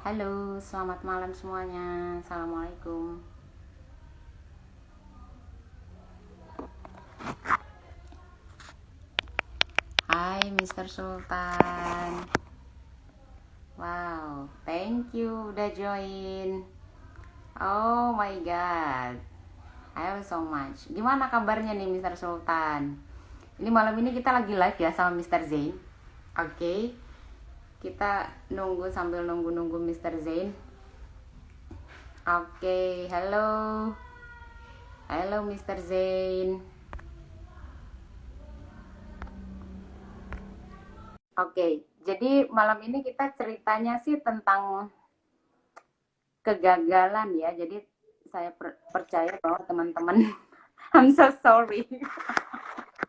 Halo, selamat malam semuanya. Assalamualaikum. Hai, Mr. Sultan. Wow, thank you udah join. Oh my god, I love so much. Gimana kabarnya nih, Mr. Sultan? Ini malam ini kita lagi live ya sama Mr. Zain. Oke, kita nunggu sambil nunggu Mr. Zain. Oke, halo. Halo, Mr. Zain. Oke, jadi malam ini kita ceritanya sih tentang kegagalan ya. Jadi saya percaya bahwa teman-teman, I'm so sorry.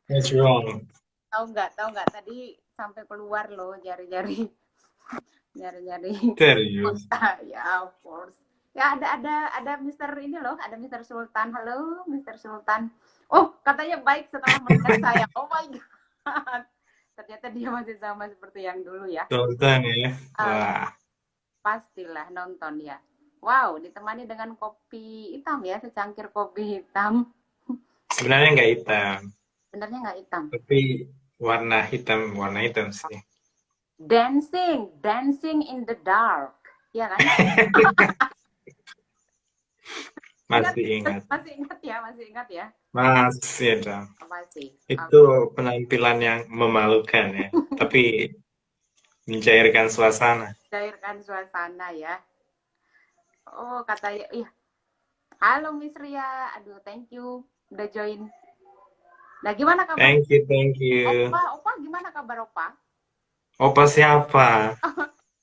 What's wrong? Tahu nggak tadi sampai keluar loh jari-jari, jari-jari. Serius. Ya, of course. Ya ada Mister ini loh, ada Mister Sultan. Halo, Mister Sultan. Oh, katanya baik setelah melihat saya. Oh my god. Ternyata dia masih sama seperti yang dulu ya. Sultan ya. Ah, Wah, pastilah nonton ya. Wow, ditemani dengan kopi hitam ya, secangkir kopi hitam. sebenarnya nggak hitam, Sebenarnya nggak hitam. tapi warna hitam sih. Dancing, dancing in the dark. Ya kan? Ingat, Masih ingat. masih ingat ya, masih ingat ya. Masih dong. Apa sih? Itu penampilan yang memalukan ya, tapi mencairkan suasana. Cairkan suasana ya. Oh, katanya, iya. Halo Miss Ria, aduh thank you udah join. Nah, gimana kabar Thank you. Opa? Opa gimana kabar Opa? Opa siapa?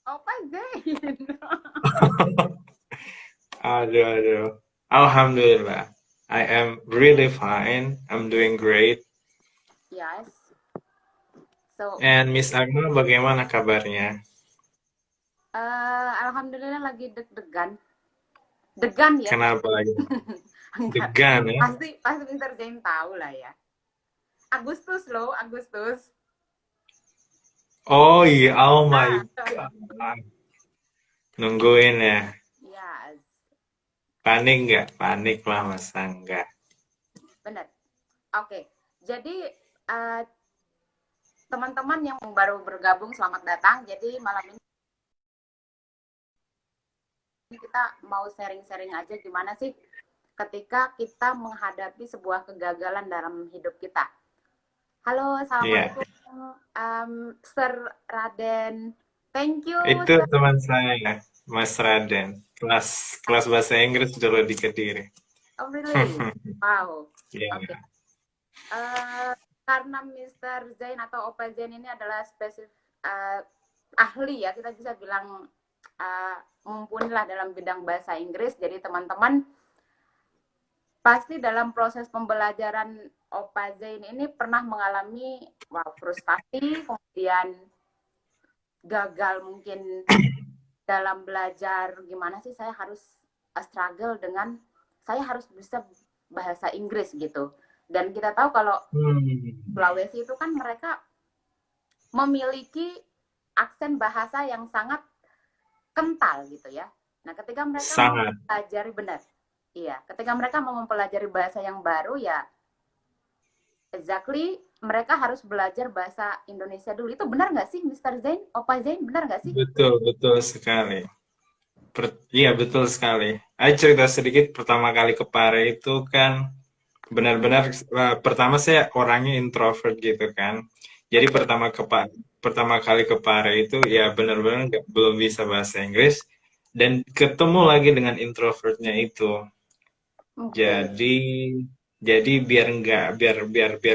Opa Zain. Aduh, aduh. Alhamdulillah. I am really fine. I'm doing great. Yes. So, And Miss Agma bagaimana kabarnya? alhamdulillah lagi deg-degan. Degan ya. Kenapa lagi? Enggak. Degan ya? Pasti pasti Mister Zain tahu lah ya. Agustus loh, Agustus. Oh iya, oh my Ah, God. Nungguin ya. yes, Panik nggak? Panik lah masa enggak. benar. Oke. Jadi eh, teman-teman yang baru bergabung selamat datang. Jadi malam ini kita mau sharing-sharing aja gimana sih ketika kita menghadapi sebuah kegagalan dalam hidup kita. Halo, Iya, assalamualaikum, Sir Raden. Thank you, itu Sir. teman saya, Mas Raden. Kelas kelas bahasa Inggris dulu di Kediri. Oh, really? Wow. Oke. Iya, Karena Mister Zain atau Opa Zain ini adalah ahli ya, kita bisa bilang mumpuni lah dalam bidang bahasa Inggris. Jadi teman-teman pasti dalam proses pembelajaran Opa Zain ini pernah mengalami frustasi, kemudian gagal mungkin dalam belajar gimana sih saya harus struggle dengan saya harus bisa bahasa Inggris gitu. Dan kita tahu kalau Hmm, Sulawesi itu kan mereka memiliki aksen bahasa yang sangat kental gitu ya. Nah, ketika mereka mau sangat. mempelajari benar, iya, ketika mereka mau mempelajari bahasa yang baru ya, exactly mereka harus belajar bahasa Indonesia dulu. Itu benar nggak sih, Mister Zain, Opa Zain, benar nggak sih? Betul, betul sekali. Iya, betul sekali. Ayo cerita sedikit pertama kali ke Pare itu kan benar-benar pertama saya orangnya introvert gitu kan. Jadi Oke, pertama kali ke Pare itu ya benar-benar belum bisa bahasa Inggris dan ketemu lagi dengan introvertnya itu. oke. Jadi biar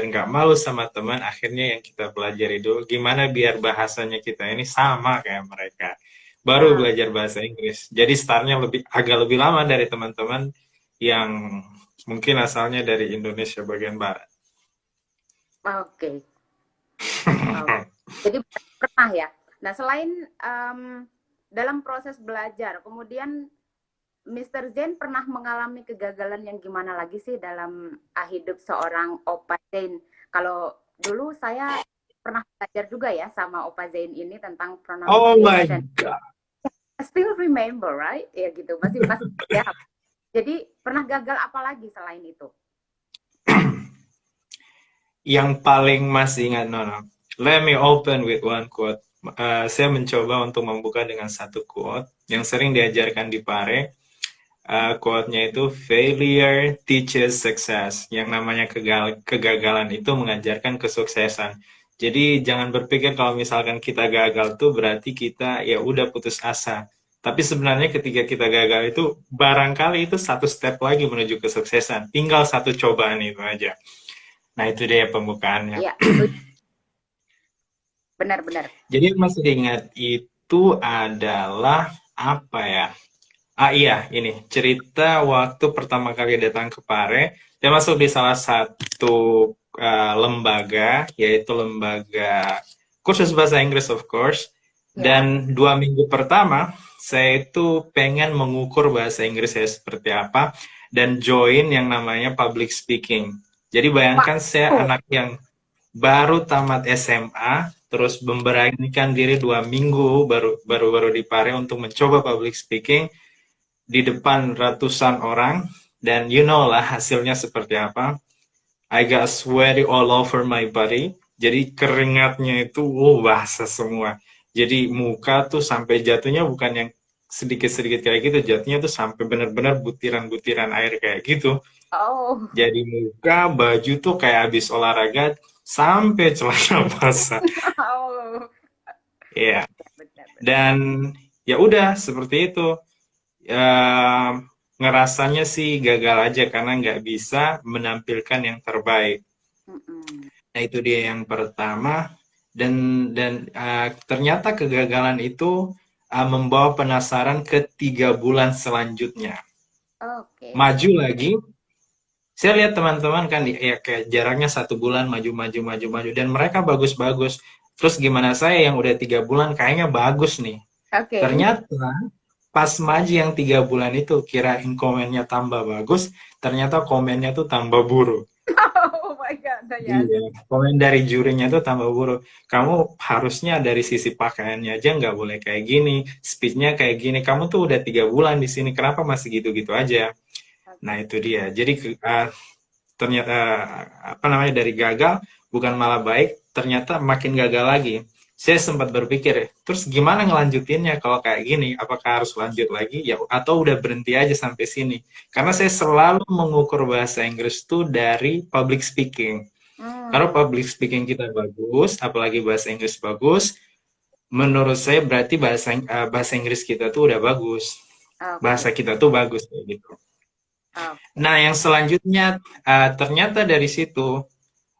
nggak malu sama teman, akhirnya yang kita pelajari dulu gimana biar bahasanya kita ini sama kayak mereka. Baru Ah, belajar bahasa Inggris. Jadi startnya agak lebih lama dari teman-teman yang mungkin asalnya dari Indonesia bagian barat. oke. Oh. Jadi pernah ya. Nah, selain dalam proses belajar, kemudian Mister Zain pernah mengalami kegagalan yang gimana lagi sih dalam hidup seorang Opa Zain? Kalau dulu saya pernah belajar juga ya sama Opa Zain ini tentang Oh my pronunciation. God. still remember, right? Ya gitu, masih masih ya. Jadi pernah gagal apa lagi selain itu? Yang paling masih ingat, no, no. Let me open with one quote. Saya mencoba untuk membuka dengan satu quote yang sering diajarkan di Pare. Quote-nya itu, failure teaches success. Yang namanya kegagalan itu mengajarkan kesuksesan. Jadi jangan berpikir kalau misalkan kita gagal tuh berarti kita ya udah putus asa. Tapi sebenarnya ketika kita gagal itu barangkali itu satu step lagi menuju kesuksesan. Tinggal satu cobaan itu aja. Nah, itu dia pembukaannya. Ya, setuju. Benar-benar. Jadi yang masih ingat itu adalah apa ya? Ah iya, ini cerita waktu pertama kali datang ke Pare. Saya masuk di salah satu lembaga, yaitu lembaga kursus bahasa Inggris, of course. Ya. Dan 2 minggu pertama, saya itu pengen mengukur bahasa Inggris saya seperti apa, dan join yang namanya public speaking. Jadi bayangkan saya Wow. anak yang baru tamat SMA, terus memberanikan diri 2 minggu baru di Pare untuk mencoba public speaking di depan ratusan orang, dan you know lah hasilnya seperti apa. I got sweaty all over my body. Jadi keringatnya itu basah semua. Jadi muka tuh sampai jatuhnya bukan yang sedikit-sedikit kayak gitu, jatuhnya tuh sampai benar-benar butiran-butiran air kayak gitu. Oh. Jadi muka, baju tuh kayak habis olahraga sampai celana basah. Oh. Ya, yeah. Benar-benar. Dan ya udah seperti itu. Ya, ngerasanya sih gagal aja karena nggak bisa menampilkan yang terbaik. Mm-mm. Nah, itu dia yang pertama. Dan ternyata kegagalan itu membawa penasaran ke 3 bulan selanjutnya. Oke. Maju lagi, saya lihat teman-teman kan ya kayak jaraknya 1 bulan maju, dan mereka bagus-bagus. Terus gimana saya yang udah 3 bulan kayaknya bagus nih. Oke. Ternyata pas maju yang 3 bulan itu kirain komennya tambah bagus, ternyata komennya tuh tambah buruk. Oh my God, Dayana. Iya, komen dari jurinya tuh tambah buruk. Kamu harusnya dari sisi pakaiannya aja nggak boleh kayak gini, speech-nya kayak gini. Kamu tuh udah 3 bulan di sini, kenapa masih gitu-gitu aja? Nah, Oke. itu dia. Jadi ternyata apa namanya, dari gagal bukan malah baik, ternyata makin gagal lagi. Saya sempat berpikir, terus gimana ngelanjutinnya kalau kayak gini? Apakah harus lanjut lagi ya atau udah berhenti aja sampai sini? Karena saya selalu mengukur bahasa Inggris tuh dari public speaking. Kalau Hmm. public speaking kita bagus, apalagi bahasa Inggris bagus, menurut saya berarti bahasa Inggris kita tuh udah bagus. Oke. Bahasa kita tuh bagus kayak gitu. Oke. Nah, yang selanjutnya ternyata dari situ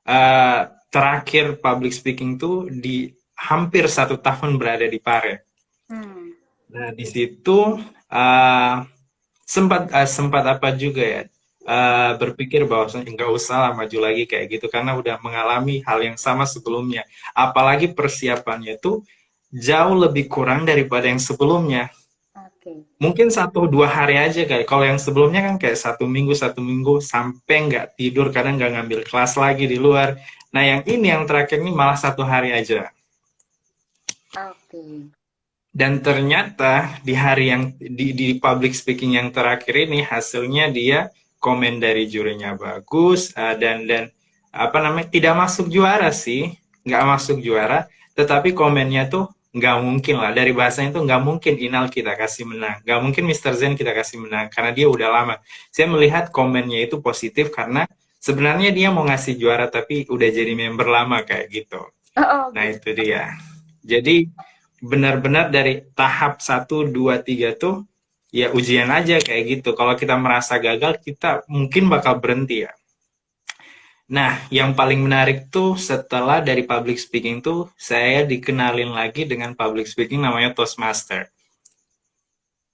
uh, terakhir public speaking tuh di hampir 1 tahun berada di Pare. Hmm. Nah, di situ uh, sempat apa juga ya, berpikir bahwa nggak usah lah maju lagi kayak gitu karena udah mengalami hal yang sama sebelumnya. Apalagi persiapannya tuh jauh lebih kurang daripada yang sebelumnya. Oke. Mungkin 1-2 hari aja kayak. Kalau yang sebelumnya kan kayak 1 minggu sampai nggak tidur, kadang nggak ngambil kelas lagi di luar. Nah, yang ini yang terakhir ini malah 1 hari aja. Oke. Dan ternyata di hari yang di public speaking yang terakhir ini hasilnya dia komen dari jurinya bagus, dan apa namanya, tidak masuk juara sih, nggak masuk juara, tetapi komennya tuh nggak mungkin lah, dari bahasanya tuh nggak mungkin Inal kita kasih menang, nggak mungkin Mr. Zen kita kasih menang karena dia udah lama. Saya melihat komennya itu positif karena sebenarnya dia mau ngasih juara tapi udah jadi member lama kayak gitu. Oh, Nah, gitu. itu dia. Jadi benar-benar dari tahap 1, 2, 3 tuh ya ujian aja kayak gitu. Kalau kita merasa gagal, kita mungkin bakal berhenti ya. Nah, yang paling menarik tuh setelah dari public speaking tuh saya dikenalin lagi dengan public speaking namanya Toastmaster.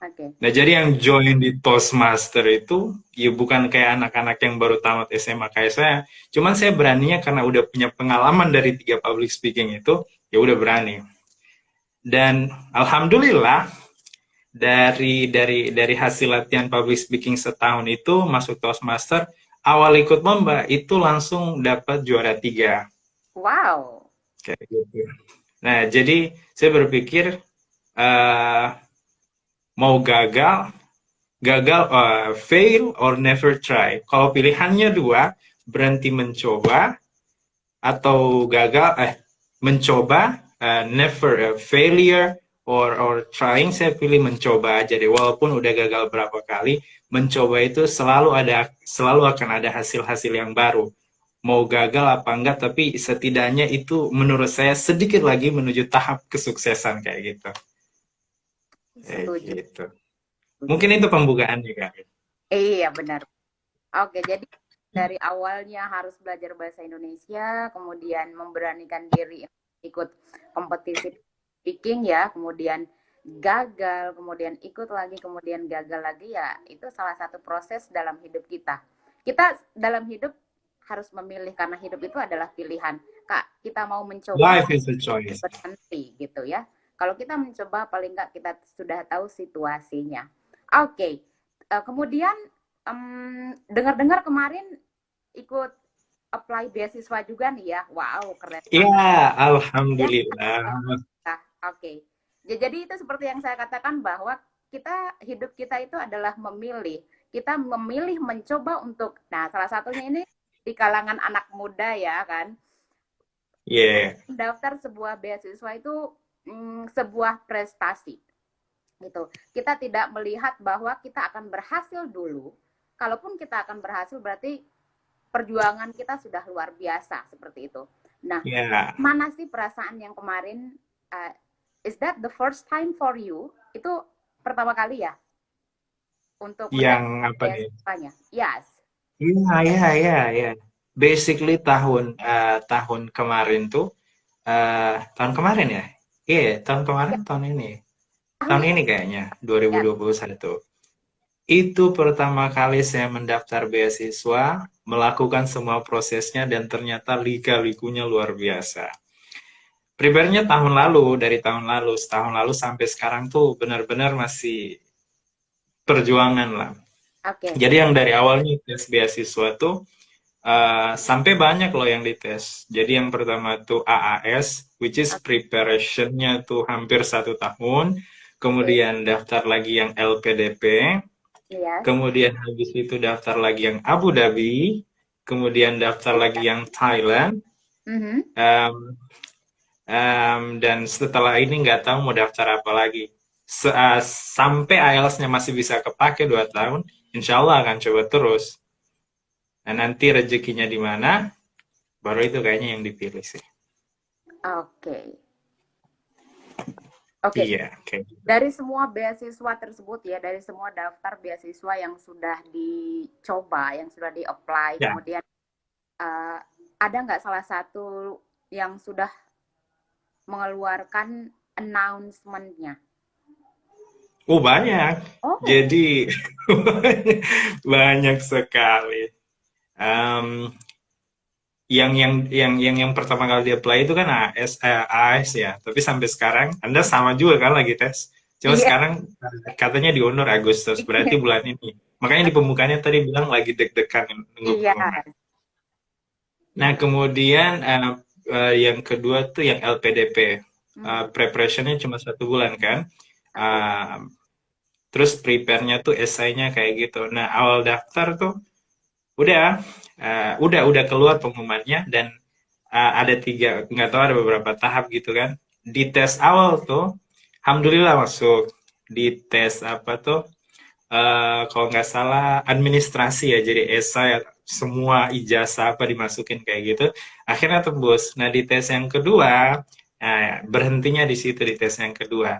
Oke. Nah, jadi yang join di Toastmaster itu ya bukan kayak anak-anak yang baru tamat SMA kayak saya. Cuman saya beraninya karena udah punya pengalaman dari 3 public speaking itu, ya udah berani. Dan alhamdulillah dari hasil latihan public speaking setahun itu masuk Toastmaster, awal ikut lomba itu langsung dapat juara 3 Wow. kayak gitu. Nah, jadi saya berpikir uh, Mau gagal, fail or never try. Kalau pilihannya dua, berhenti mencoba atau mencoba, never, failure or trying, saya pilih mencoba aja deh. Walaupun udah gagal berapa kali, mencoba itu selalu akan ada hasil-hasil yang baru. Mau gagal apa enggak, tapi setidaknya itu menurut saya sedikit lagi menuju tahap kesuksesan kayak gitu. Kayak Setuju, gitu. setuju. Mungkin itu pembukaannya kan. Iya, benar. Oke, jadi dari awalnya harus belajar bahasa Indonesia, kemudian memberanikan diri ikut kompetisi speaking ya, kemudian gagal, kemudian ikut lagi, kemudian gagal lagi ya, itu salah satu proses dalam hidup kita. Kita dalam hidup harus memilih karena hidup itu adalah pilihan. Kak, kita mau mencoba Life is a choice. berhenti gitu ya. Kalau kita mencoba paling nggak kita sudah tahu situasinya. Oke, kemudian dengar-dengar kemarin ikut apply beasiswa juga nih ya. Wow, keren banget. Ya, Ya, alhamdulillah. nah, oke. Jadi itu seperti yang saya katakan bahwa hidup kita itu adalah memilih. Kita memilih mencoba untuk, nah salah satunya ini di kalangan anak muda ya kan, Yeah. daftar sebuah beasiswa itu sebuah prestasi gitu. Kita tidak melihat bahwa kita akan berhasil dulu. Kalaupun kita akan berhasil berarti perjuangan kita sudah luar biasa seperti itu. Nah, Ya, mana sih perasaan yang kemarin, is that the first time for you? Itu pertama kali ya untuk yang mendapat apa nih? beasiswanya? Yes. Iya, iya, iya, iya. Basically tahun kemarin tuh, tahun kemarin ya? Iya, tahun kemarin, Ya, tahun ini. tahun Tahun ini ini kayaknya, dua ribu ya. dua puluh satu. Itu pertama kali saya mendaftar beasiswa, melakukan semua prosesnya, dan ternyata lika-likunya luar biasa. Prepare-nya dari tahun lalu, setahun lalu sampai sekarang tuh benar-benar masih perjuangan lah. Oke. Jadi yang dari awalnya tes beasiswa tuh sampai banyak loh yang dites. Jadi yang pertama tuh AAS, which is preparation-nya tuh hampir 1 tahun. Oke. Kemudian daftar lagi yang LPDP. Yes. Kemudian habis itu daftar lagi yang Abu Dhabi. Kemudian daftar lagi yang Thailand. Mhm. Em, dan setelah ini nggak tahu mau daftar apa lagi. Sampai IELTS-nya masih bisa kepake 2 tahun, insya Allah akan coba terus. Nah, nanti rezekinya di mana, baru itu kayaknya yang dipilih sih. Oke. Oke. Iya, oke. Dari semua beasiswa tersebut ya, dari semua daftar beasiswa yang sudah dicoba, yang sudah di-apply, Ya. kemudian ada nggak salah satu yang sudah mengeluarkan announcement-nya? Banyak. Oh, Jadi banyak sekali. Em, yang pertama kali di apply itu kan AS ya. Tapi sampai sekarang Anda sama juga kan lagi tes. Cuma iya, sekarang katanya diundur Agustus, berarti bulan ini. Makanya di pembukaannya tadi bilang lagi deg-degan nunggu iya. pengumuman. Nah, kemudian yang kedua tuh yang LPDP. Mhm. Preparationnya cuma 1 bulan kan. Oke. Uh, Terus prepare-nya tuh esainya kayak gitu. Nah, awal daftar tuh udah udah keluar pengumumannya, dan ada 3, nggak tahu ada beberapa tahap gitu kan. Di tes awal tuh, alhamdulillah masuk. Di tes apa tuh, kalau nggak salah administrasi ya, jadi esai semua ijazah apa dimasukin kayak gitu. Akhirnya tembus. Nah, di tes yang kedua, berhentinya di situ di tes yang kedua.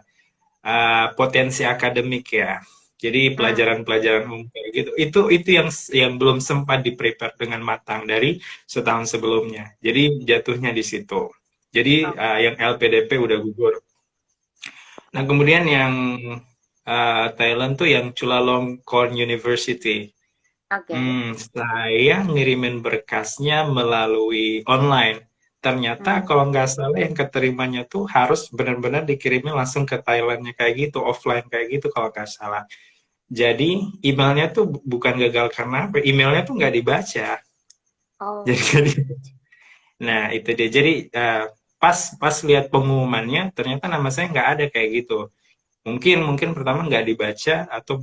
Potensi akademik ya. Jadi Hmm. pelajaran-pelajaran umum kayak gitu. Itu yang belum sempat di-prepare dengan matang dari setahun sebelumnya. Jadi jatuhnya di situ. Jadi Oh, yang LPDP udah gugur. Nah, kemudian yang Thailand tuh yang Chulalongkorn University. oke. Saya ngirimin berkasnya melalui online. Ternyata Hmm. kalau nggak salah yang keterimanya tuh harus benar-benar dikirimin langsung ke Thailandnya kayak gitu, offline kayak gitu kalau nggak salah. Jadi emailnya tuh bukan gagal karena apa, emailnya tuh nggak dibaca. Jadi Oh, nggak dibaca. Nah itu dia. Jadi pas pas lihat pengumumannya ternyata nama saya nggak ada kayak gitu. Mungkin pertama nggak dibaca atau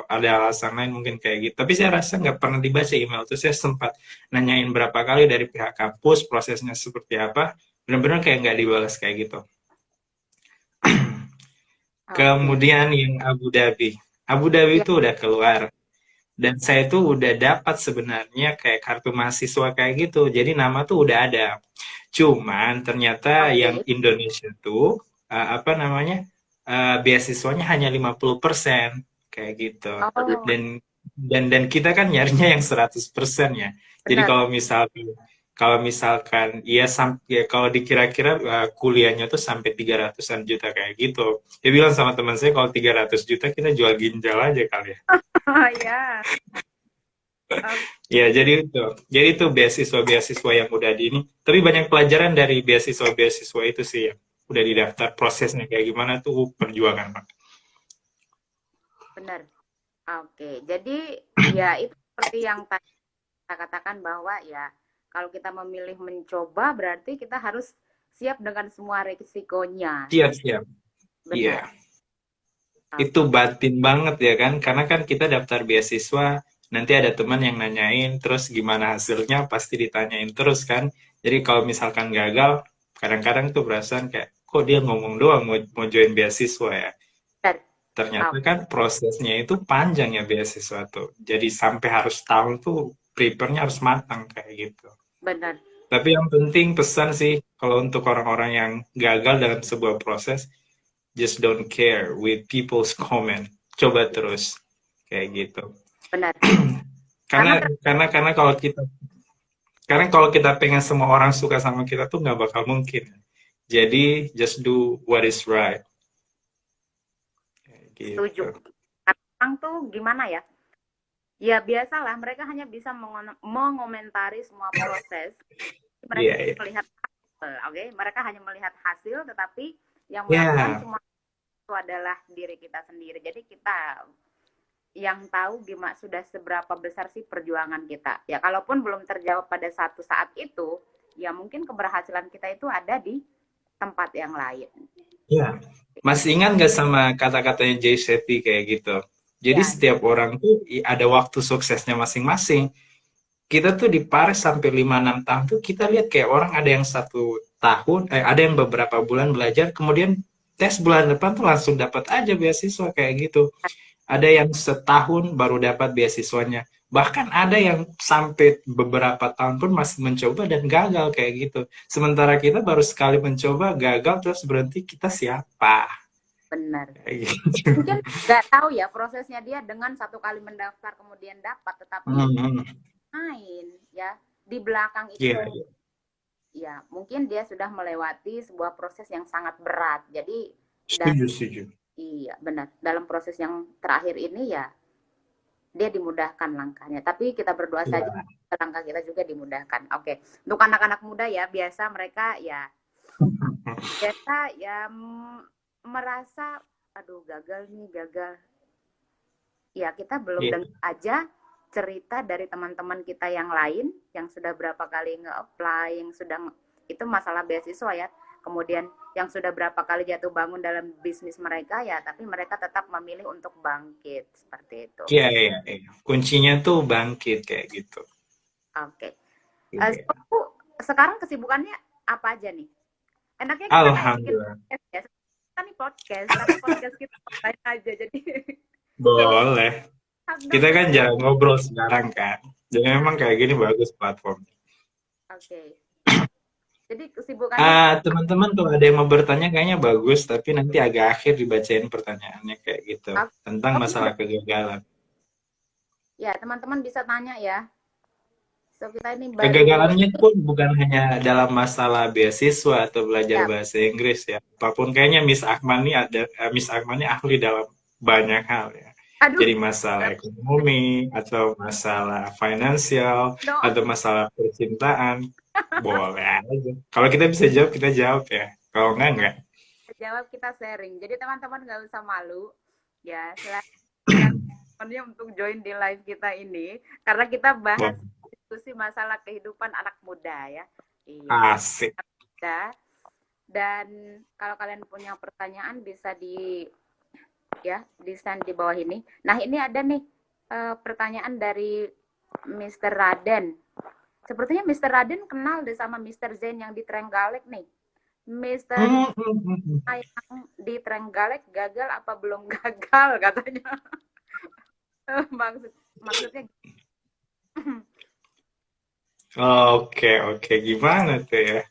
ada alasan lain mungkin kayak gitu. Tapi saya rasa nggak pernah dibaca email itu. Saya sempat nanyain berapa kali dari pihak kampus prosesnya seperti apa. Benar-benar kayak nggak dibalas kayak gitu. Oke. Kemudian yang Abu Dhabi. Abu Dhabi Ya, itu udah keluar. Dan saya tuh udah dapat sebenarnya kayak kartu mahasiswa kayak gitu. Jadi nama tuh udah ada. Cuman ternyata yang oke. Indonesia tuh apa namanya beasiswanya hanya 50% kayak gitu. Oh, Dan kita kan nyarinya yang 100% ya. Jadi benar. kalau misalkan ya kalau dikira-kira kuliahnya tuh sampai 300-an juta kayak gitu. Dia bilang sama teman saya kalau 300 juta kita jual ginjal aja kali ya. Ya. Oke. Ya, jadi itu beasiswa-beasiswa yang udah di ini. Tapi banyak pelajaran dari beasiswa-beasiswa itu sih ya. Udah didaftar prosesnya kayak gimana tuh perjuangan, Pak. Benar. Oke. Jadi ya itu seperti yang tadi kita katakan bahwa ya kalau kita memilih mencoba berarti kita harus siap dengan semua risikonya. Siap, siap. Iya, Benar. itu Oke. batin banget ya kan. Karena kan kita daftar beasiswa, nanti ada teman yang nanyain, terus gimana hasilnya pasti ditanyain terus kan. Jadi kalau misalkan gagal, kadang-kadang tuh perasaan kayak, kok dia ngomong doang mau join beasiswa ya. Benar. Ternyata Oke. kan prosesnya itu panjang ya beasiswa tuh. Jadi sampai harus tahun tuh prepare-nya harus matang kayak gitu. Benar. Tapi yang penting pesan sih kalau untuk orang-orang yang gagal dalam sebuah proses, just don't care with people's comment. Coba terus kayak gitu. Benar. Karena Karena karena kalau kita pengen semua orang suka sama kita tuh nggak bakal mungkin. Jadi just do what is right. Kayak setuju. gitu. Karena orang tuh gimana ya? Ya biasalah mereka hanya bisa mengomentari semua proses. Mereka Iya, iya. melihat hasil, oke? Mereka hanya melihat hasil tetapi yang melakukan Ya, semua itu adalah diri kita sendiri. Jadi kita yang tahu gimana sudah seberapa besar sih perjuangan kita. Ya kalaupun belum terjawab pada satu saat itu, ya mungkin keberhasilan kita itu ada di tempat yang lain. ya. Masih ingat nggak sama kata-katanya Jay Shetty kayak gitu? Jadi Ya, setiap orang tuh ada waktu suksesnya masing-masing. Kita tuh di Paris sampai 5-6 tahun tuh kita lihat kayak orang ada yang 1 tahun, ada yang beberapa bulan belajar, kemudian tes bulan depan tuh langsung dapat aja beasiswa kayak gitu. Ada yang setahun baru dapat beasiswanya. Bahkan ada yang sampai beberapa tahun pun masih mencoba dan gagal kayak gitu. Sementara kita baru sekali mencoba, gagal terus berhenti, kita siapa? benar. Kayak gitu. Mungkin nggak tahu ya prosesnya dia dengan satu kali mendaftar kemudian dapat, tetapi Hmm, main ya di belakang iya, itu iya. ya mungkin dia sudah melewati sebuah proses yang sangat berat. Jadi dan Setuju, setuju. iya benar dalam proses yang terakhir ini ya dia dimudahkan langkahnya. Tapi kita berdoa saja Iya. langkah kita juga dimudahkan. Oke, untuk anak-anak muda ya biasa mereka ya biasa ya merasa aduh gagal nih gagal. Ya kita belum Iya. dengar aja cerita dari teman-teman kita yang lain yang sudah berapa kali nge-apply, yang sudah itu masalah beasiswa ya. Kemudian yang sudah berapa kali jatuh bangun dalam bisnis mereka ya, tapi mereka tetap memilih untuk bangkit seperti itu. Iya, iya, iya. Kuncinya tuh bangkit kayak gitu. Oke. Iya. So, sekarang kesibukannya apa aja nih? Enaknya kita kayak bikin Alhamdulillah. podcast ya. Kita nih podcast, tapi podcast kita online aja. Jadi Boleh. Kita kan dengerin. jarang ngobrol sekarang kan. Jadi memang kayak gini bagus platform. Oke. Jadi kesibukannya Teman-teman kalau ada yang mau bertanya kayaknya bagus, tapi nanti agak akhir dibacain pertanyaannya kayak gitu. Tentang oh iya, masalah kegagalan. ya teman-teman bisa tanya ya. So kita ini baru Kegagalannya pun bukan hanya dalam masalah beasiswa atau belajar ya. bahasa Inggris ya. Apapun kayaknya Miss Akman ini ahli dalam banyak hal ya. Aduh, Jadi masalah ekonomi atau masalah finansial no. atau masalah percintaan boleh aja. Kalau kita bisa jawab kita jawab ya. Kalau enggak. Jawab kita sharing. Jadi teman-teman nggak usah malu. Ya, silakan temannya untuk join di live kita ini karena kita bahas Boleh. diskusi masalah kehidupan anak muda ya. Iya, Asik. muda. Dan kalau kalian punya pertanyaan bisa di ya, desain di bawah ini. Nah, ini ada nih pertanyaan dari Mr. Raden. Sepertinya Mr. Raden kenal deh sama Mr. Zain yang di Trenggalek nih. Mr. yang di Trenggalek gagal apa belum gagal katanya. Maksudnya Oke, oke. Gimana tuh ya?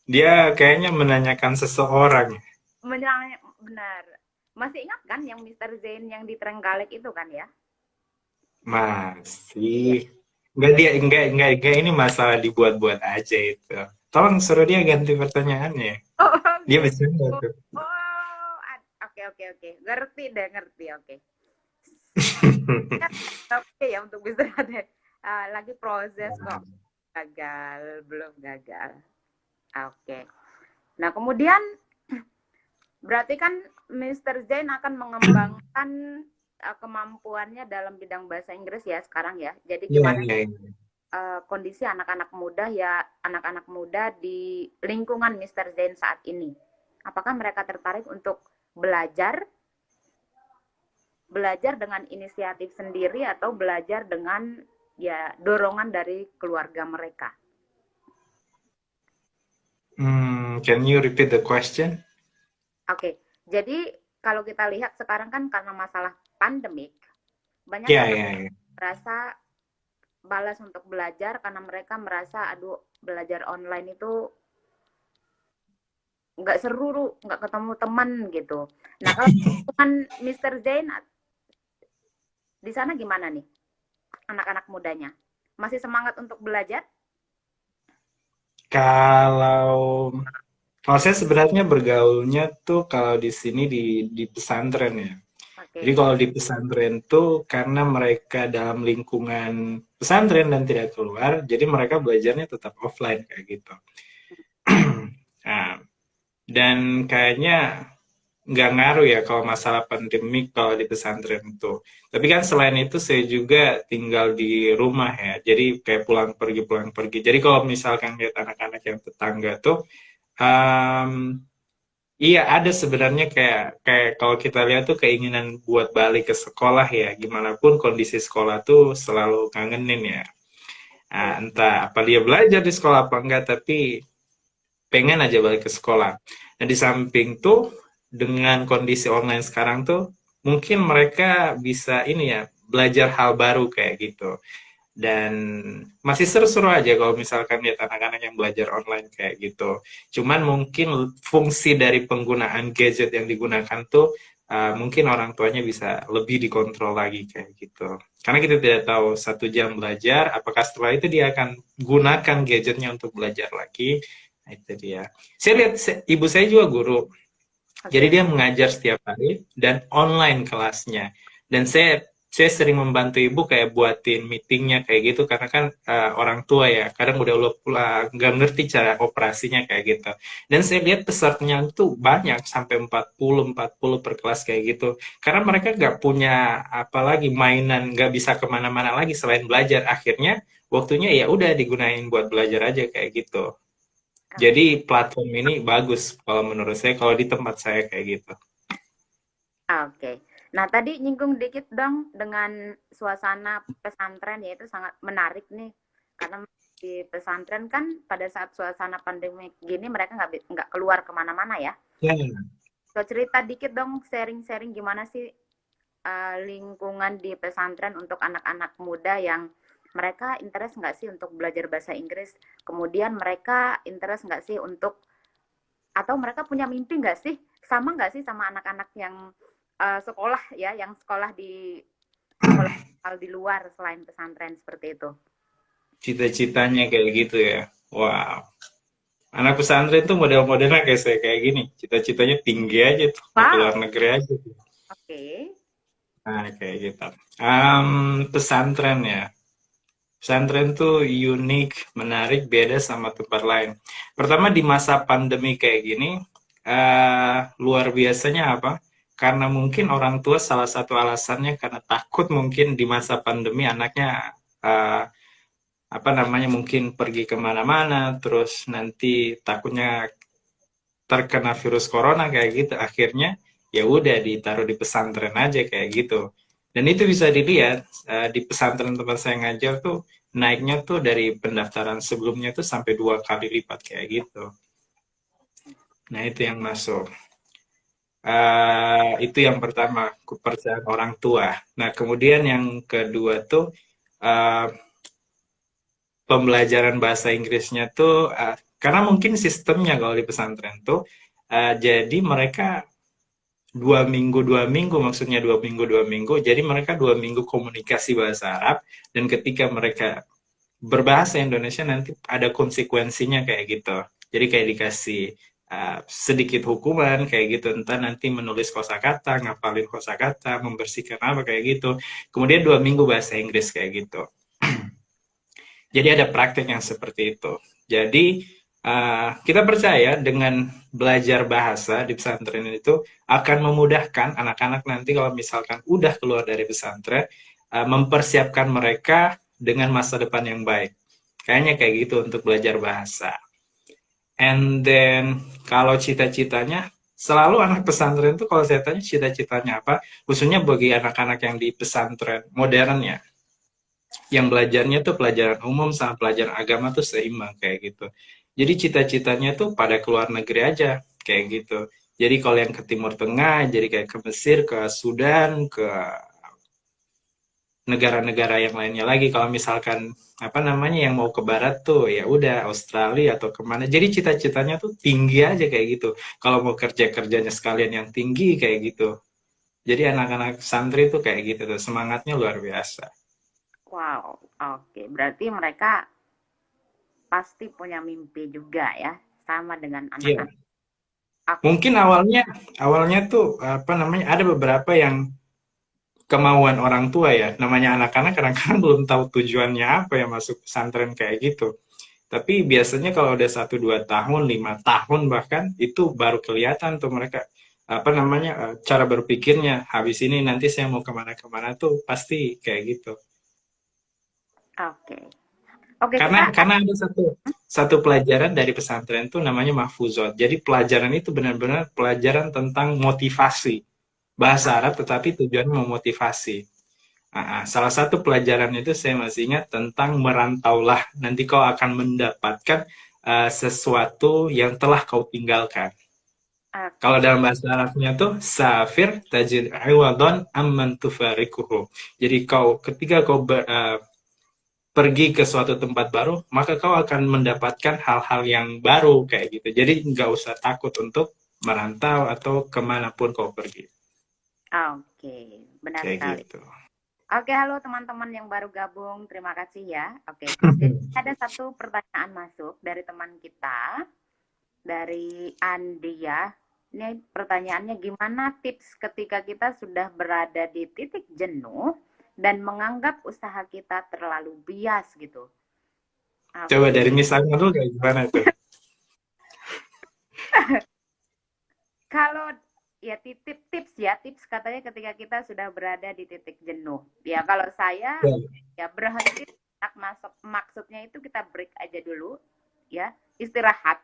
Dia kayaknya menanyakan seseorang. benar. Masih ingat kan yang Mr. Zain yang di Trenggalek itu kan ya? Masih. Iya. Enggak, ini masalah dibuat-buat aja itu. Tolong suruh dia ganti pertanyaannya. Oh, Dia gitu. bercanda tuh. Oh, oke oke oke. Ngerti deh, ngerti. Oke. Oke ya untuk Mr. Raden. Lagi proses kok. Gagal, belum gagal. Oke. Nah, kemudian berarti kan Mr. Zain akan mengembangkan kemampuannya dalam bidang bahasa Inggris ya sekarang ya. Jadi Iya, gimana iya, iya. kondisi anak-anak muda di lingkungan Mr. Zain saat ini? Apakah mereka tertarik untuk belajar dengan inisiatif sendiri atau belajar dengan ya dorongan dari keluarga mereka? Can you repeat the question? Oke, jadi kalau kita lihat sekarang kan karena masalah pandemik, banyak Iya, anak iya, iya. merasa balas untuk belajar karena mereka merasa, aduh, belajar online itu nggak seru, nggak ketemu teman gitu. Nah, kalau teman Mr. Zain di sana gimana nih anak-anak mudanya? Masih semangat untuk belajar? Kalau kalau saya sebenarnya bergaulnya tuh kalau di sini di pesantren ya. Jadi Oke. kalau di pesantren tuh karena mereka dalam lingkungan pesantren dan tidak keluar, jadi mereka belajarnya tetap offline kayak gitu. Nah, dan kayaknya nggak ngaruh ya kalau masalah pandemik kalau di pesantren itu. Tapi kan selain itu saya juga tinggal di rumah ya, jadi kayak pulang pergi. Jadi kalau misalkan lihat anak-anak yang tetangga tuh, um, iya ada sebenarnya kayak kayak kalau kita lihat tuh keinginan buat balik ke sekolah ya, gimana pun kondisi sekolah tuh selalu kangenin ya. Nah, entah apa dia belajar di sekolah apa enggak, tapi pengen aja balik ke sekolah. Nah, di samping tuh dengan kondisi online sekarang tuh mungkin mereka bisa ini ya belajar hal baru kayak gitu. Dan masih seru-seru aja kalau misalkan lihat anak-anak yang belajar online kayak gitu. Cuman mungkin fungsi dari penggunaan gadget yang digunakan tuh mungkin orang tuanya bisa lebih dikontrol lagi kayak gitu. Karena kita tidak tahu 1 jam belajar, apakah setelah itu dia akan gunakan gadgetnya untuk belajar lagi. Nah, itu dia. Saya lihat ibu saya juga guru. Jadi Oke. dia mengajar setiap hari dan online kelasnya. Dan saya sering membantu ibu kayak buatin meetingnya kayak gitu karena kan orang tua ya kadang udah nggak ngerti cara operasinya kayak gitu. Dan saya lihat pesertanya itu banyak sampai 40 per kelas kayak gitu. Karena mereka nggak punya apalagi mainan, nggak bisa kemana-mana lagi selain belajar. Akhirnya waktunya ya udah digunain buat belajar aja kayak gitu. Jadi platform ini bagus kalau menurut saya kalau di tempat saya kayak gitu. Oke. Nah, tadi nyinggung dikit dong dengan suasana pesantren, yaitu sangat menarik nih. Karena di pesantren kan pada saat suasana pandemi gini mereka nggak keluar kemana-mana ya. Ya, So, cerita dikit dong, sharing-sharing gimana sih lingkungan di pesantren untuk anak-anak muda yang mereka interest nggak sih untuk belajar bahasa Inggris? Kemudian mereka interest nggak sih untuk, atau mereka punya mimpi nggak sih? Sama nggak sih sama anak-anak yang sekolah ya, yang sekolah di sekolah di luar selain pesantren seperti itu? cita-citanya kayak gitu ya. Wow. Anak pesantren tuh model-modelnya kayak saya kayak gini. Cita-citanya tinggi aja tuh. Mau keluar Wow, negeri aja tuh. oke. Nah, kayak gitu. Pesantren ya. Pesantren tuh unik, menarik, beda sama tempat lain. Pertama di masa pandemi kayak gini, luar biasanya apa? Karena mungkin orang tua salah satu alasannya karena takut mungkin di masa pandemi anaknya eh, apa namanya mungkin pergi kemana-mana, terus nanti takutnya terkena virus corona kayak gitu. Akhirnya ya udah ditaruh di pesantren aja kayak gitu. Dan itu bisa dilihat di pesantren tempat saya ngajar tuh naiknya tuh dari pendaftaran sebelumnya tuh sampai 2 kali lipat kayak gitu. Nah itu yang masuk. Itu yang pertama, kepercayaan orang tua. Nah kemudian yang kedua tuh uh, pembelajaran bahasa Inggrisnya tuh karena mungkin sistemnya kalau di pesantren tuh jadi mereka 2 minggu maksudnya 2 minggu jadi mereka 2 minggu komunikasi bahasa Arab dan ketika mereka berbahasa Indonesia nanti ada konsekuensinya kayak gitu jadi kayak dikasih sedikit hukuman kayak gitu entah nanti menulis kosakata ngapalin kosakata membersihkan apa kayak gitu kemudian 2 minggu bahasa Inggris kayak gitu jadi ada praktek yang seperti itu. Jadi kita percaya dengan belajar bahasa di pesantren itu akan memudahkan anak-anak nanti kalau misalkan udah keluar dari pesantren, mempersiapkan mereka dengan masa depan yang baik. Kayaknya kayak gitu untuk belajar bahasa. And then kalau cita-citanya, selalu anak pesantren itu kalau saya tanya cita-citanya apa, khususnya bagi anak-anak yang di pesantren modern ya, yang belajarnya tuh pelajaran umum sama pelajaran agama tuh seimbang kayak gitu. Jadi cita-citanya tuh pada keluar negeri aja kayak gitu. Jadi kalau yang ke Timur Tengah, jadi kayak ke Mesir, ke Sudan, ke negara-negara yang lainnya lagi. Kalau misalkan apa namanya yang mau ke barat tuh ya udah Australia atau kemana. Jadi cita-citanya tuh tinggi aja kayak gitu. Kalau mau kerja kerjanya sekalian yang tinggi kayak gitu. Jadi anak-anak santri tuh kayak gitu tuh semangatnya luar biasa. Wow, oke. Berarti mereka pasti punya mimpi juga ya, sama dengan Iya. anak-anak. Oke, Mungkin awalnya tuh apa namanya ada beberapa yang kemauan orang tua ya. Namanya anak-anak kadang-kadang belum tahu tujuannya apa ya masuk pesantren kayak gitu. Tapi biasanya kalau udah 1 2 tahun, 5 tahun bahkan itu baru kelihatan tuh mereka apa namanya cara berpikirnya. Habis ini nanti saya mau kemana-kemana tuh pasti kayak gitu. oke. Oke, Karena kita karena ada satu pelajaran dari pesantren tuh namanya mahfuzot. Jadi pelajaran itu benar-benar pelajaran tentang motivasi bahasa Arab tetapi tujuannya memotivasi. Salah satu pelajaran itu saya masih ingat tentang merantaulah. Nanti kau akan mendapatkan sesuatu yang telah kau tinggalkan. Kalau oke. dalam bahasa Arabnya tuh safir tajid iwadon amman tufarikuhu. Jadi ketika kau pergi ke suatu tempat baru, maka kau akan mendapatkan hal-hal yang baru kayak gitu. Jadi nggak usah takut untuk merantau atau kemanapun kau pergi. Oke, benar Kayak sekali. gitu. Oke, halo teman-teman yang baru gabung, terima kasih ya. Oke, jadi ada satu pertanyaan masuk dari teman kita, dari Andia. Ini pertanyaannya, gimana tips ketika kita sudah berada di titik jenuh dan menganggap usaha kita terlalu bias gitu? Coba dari Oke, misalnya dulu kayak gimana tuh? kalau ya tips ya, tips katanya ketika kita sudah berada di titik jenuh. Ya kalau saya Ya, ya berhenti, maksudnya itu kita break aja dulu ya, istirahat.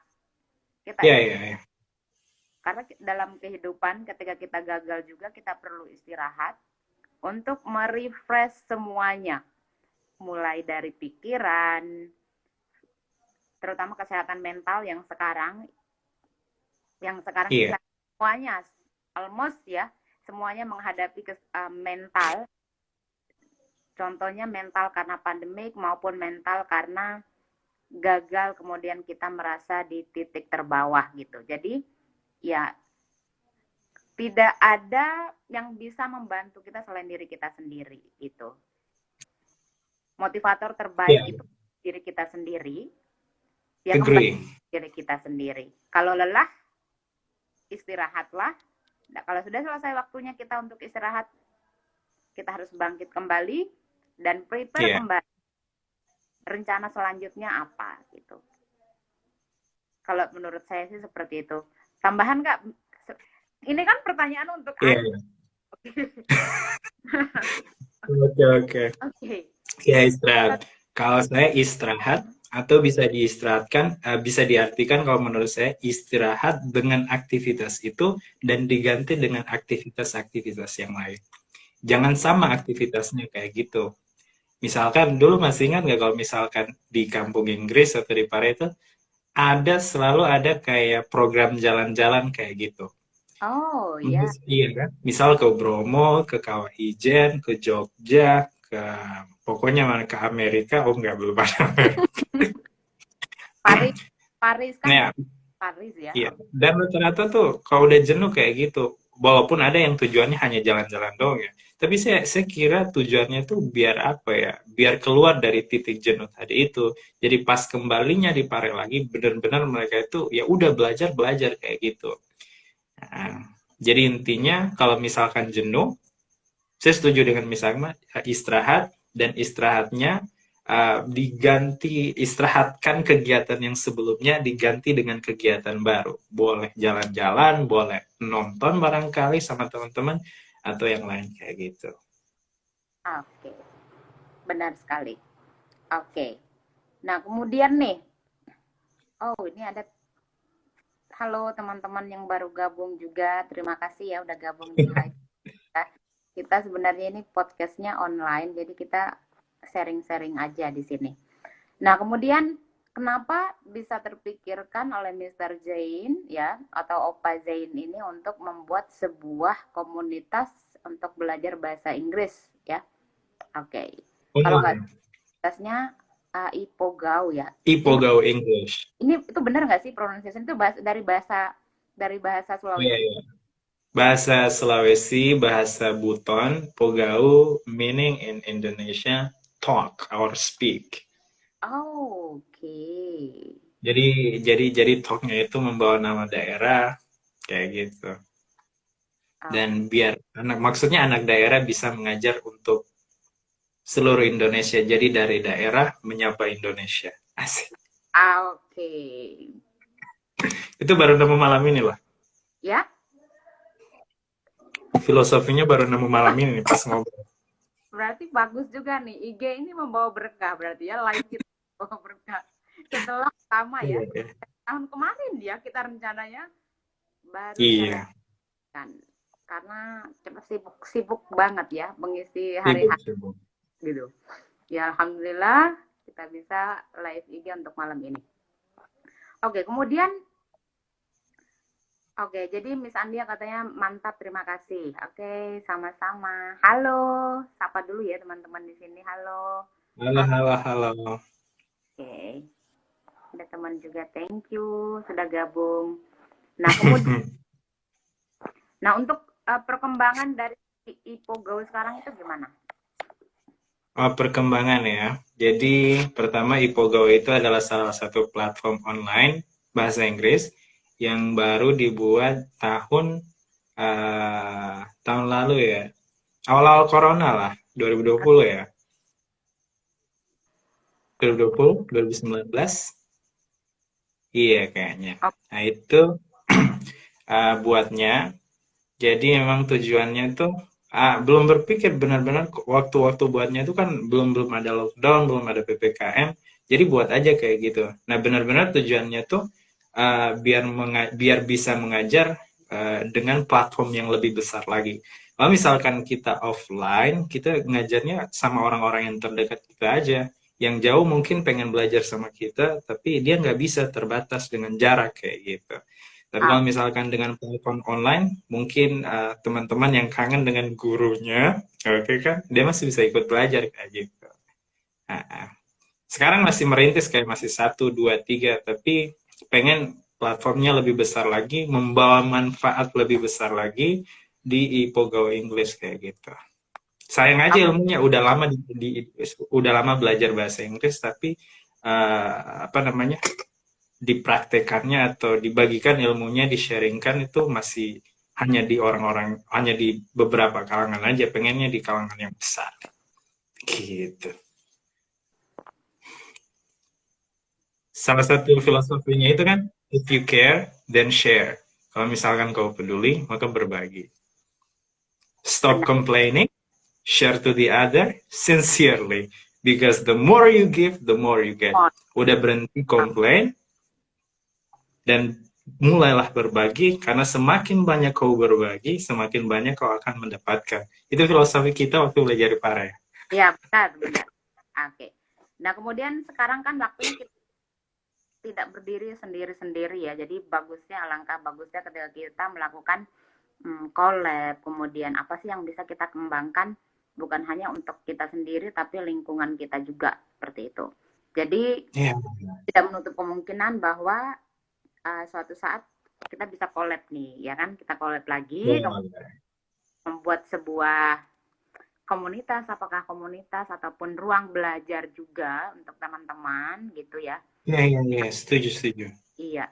Kita ya, ya, ya. karena dalam kehidupan ketika kita gagal juga kita perlu istirahat untuk merefresh semuanya, mulai dari pikiran, terutama kesehatan mental yang sekarang kita Iya, semuanya almost ya, semuanya menghadapi mental. Contohnya mental karena pandemik maupun mental karena gagal kemudian kita merasa di titik terbawah gitu. Jadi ya tidak ada yang bisa membantu kita selain diri kita sendiri itu. Motivator terbaik iya, itu diri kita sendiri. Ya kembali agree. diri kita sendiri. Kalau lelah, istirahatlah. Nah, kalau sudah selesai waktunya kita untuk istirahat, kita harus bangkit kembali dan prepare Iya. kembali rencana selanjutnya apa gitu. Kalau menurut saya sih seperti itu. Tambahan Kak, ini kan pertanyaan untuk Iya, Anda. iya. Oke, oke. Oke. Ya istirahat. Kalau saya istirahat, Atau bisa diistirahatkan, bisa diartikan kalau menurut saya istirahat dengan aktivitas itu dan diganti dengan aktivitas-aktivitas yang lain. Jangan sama aktivitasnya kayak gitu. Misalkan dulu masih ingat nggak kalau misalkan di kampung Inggris atau di Pare itu selalu ada kayak program jalan-jalan kayak gitu. Oh ya. Iya kan? Misal ke Bromo, ke Kawah Ijen, ke Jogja, ke pokoknya mana ke Amerika. Oh enggak, belum ada Amerika. Paris, Paris kan Nah, Paris ya. iya. Dan rata-rata tuh kalau udah jenuh kayak gitu, walaupun ada yang tujuannya hanya jalan-jalan doang ya. Tapi saya kira tujuannya tuh biar apa ya? Biar keluar dari titik jenuh tadi itu. Jadi pas kembalinya di Pare lagi, benar-benar mereka itu ya udah belajar kayak gitu. Nah, jadi intinya kalau misalkan jenuh, saya setuju dengan misalnya istirahat dan istirahatnya istirahatkan kegiatan yang sebelumnya diganti dengan kegiatan baru. Boleh jalan-jalan, boleh nonton barangkali sama teman-teman atau yang lain kayak gitu. Oke, benar sekali. Oke. Nah, kemudian nih, oh ini ada halo teman-teman yang baru gabung juga. Terima kasih ya udah gabung di live kita. Kita sebenarnya ini podcastnya online, jadi kita sharing-sharing aja di sini. Nah, kemudian kenapa bisa terpikirkan oleh Mr. Zain ya atau Opa Zain ini untuk membuat sebuah komunitas untuk belajar bahasa Inggris ya? Oke. Kalau nggak Online. komunitasnya Ipogau ya. Ipogau English. Ini itu benar nggak sih pronunciation itu dari bahasa Iya, Sulawesi? iya. Bahasa Sulawesi, bahasa Buton, Pogau, meaning in Indonesia, talk or speak. Oh, oke. Okay. Jadi talknya itu membawa nama daerah kayak gitu. Dan biar maksudnya anak daerah bisa mengajar untuk seluruh Indonesia. Jadi dari daerah menyapa Indonesia. Asik. Oke. Itu baru nemu malam ini lah. Ya, Filosofinya baru nemu malam ini nih, pas ngobrol. berarti bagus juga nih. IG ini membawa berkah berarti ya, live kita membawa berkah. Setelah lama ya, Iya. tahun kemarin ya kita rencananya baru Iya. kan karena sibuk banget ya mengisi Sibuk, hari-hari sibuk. gitu. Ya alhamdulillah kita bisa live IG untuk malam ini. Oke, kemudian oke, jadi Miss Andia katanya mantap, terima kasih. Oke, sama-sama. Halo, sapa dulu ya teman-teman di sini. Halo. Halo, halo, halo. Oke, ada teman juga. Thank you sudah gabung. Nah, kemudian, nah untuk perkembangan dari Ipogo sekarang itu gimana? Perkembangan ya. Jadi pertama Ipogo itu adalah salah satu platform online bahasa Inggris yang baru dibuat tahun lalu ya. Awal-awal corona lah, 2020 ya. 2020, 2019. Iya kayaknya. Oh, Nah itu buatnya. Jadi memang tujuannya tuh belum berpikir benar-benar waktu-waktu buatnya itu kan belum ada lockdown, belum ada PPKM. Jadi buat aja kayak gitu. Nah, benar-benar tujuannya tuh biar bisa mengajar dengan platform yang lebih besar lagi. Kalau misalkan kita offline, kita ngajarnya sama orang-orang yang terdekat kita aja. Yang jauh mungkin pengen belajar sama kita, tapi dia nggak bisa, terbatas dengan jarak kayak gitu. Tapi kalau misalkan dengan platform online, mungkin teman-teman yang kangen dengan gurunya, oke kan, dia masih bisa ikut belajar kayak gitu. Sekarang masih merintis kayak masih 1, 2, 3, tapi pengen platformnya lebih besar lagi, membawa manfaat lebih besar lagi di Ipogo English kayak gitu. Sayang aja ilmunya udah lama belajar bahasa Inggris, tapi dipraktekannya atau dibagikan ilmunya, di-sharingkan itu masih hanya di beberapa kalangan aja, pengennya di kalangan yang besar. Gitu. Salah satu filosofinya itu kan, if you care, then share. Kalau misalkan kau peduli, maka berbagi. Stop complaining, share to the other, sincerely. Because the more you give, the more you get. Oh, Udah berhenti komplain, dan mulailah berbagi, karena semakin banyak kau berbagi, semakin banyak kau akan mendapatkan. Itu filosofi kita waktu belajar di Pare. ya benar, benar. Oke. Nah, kemudian sekarang kan waktunya kita tidak berdiri sendiri-sendiri ya. Jadi alangkah bagusnya ketika kita melakukan collab, kemudian apa sih yang bisa kita kembangkan bukan hanya untuk kita sendiri tapi lingkungan kita juga, seperti itu. Jadi Yeah. tidak menutup kemungkinan bahwa suatu saat kita bisa collab nih, ya kan? Kita collab lagi, membuat sebuah komunitas, apakah komunitas ataupun ruang belajar juga untuk teman-teman gitu ya. Iya, setuju. Iya.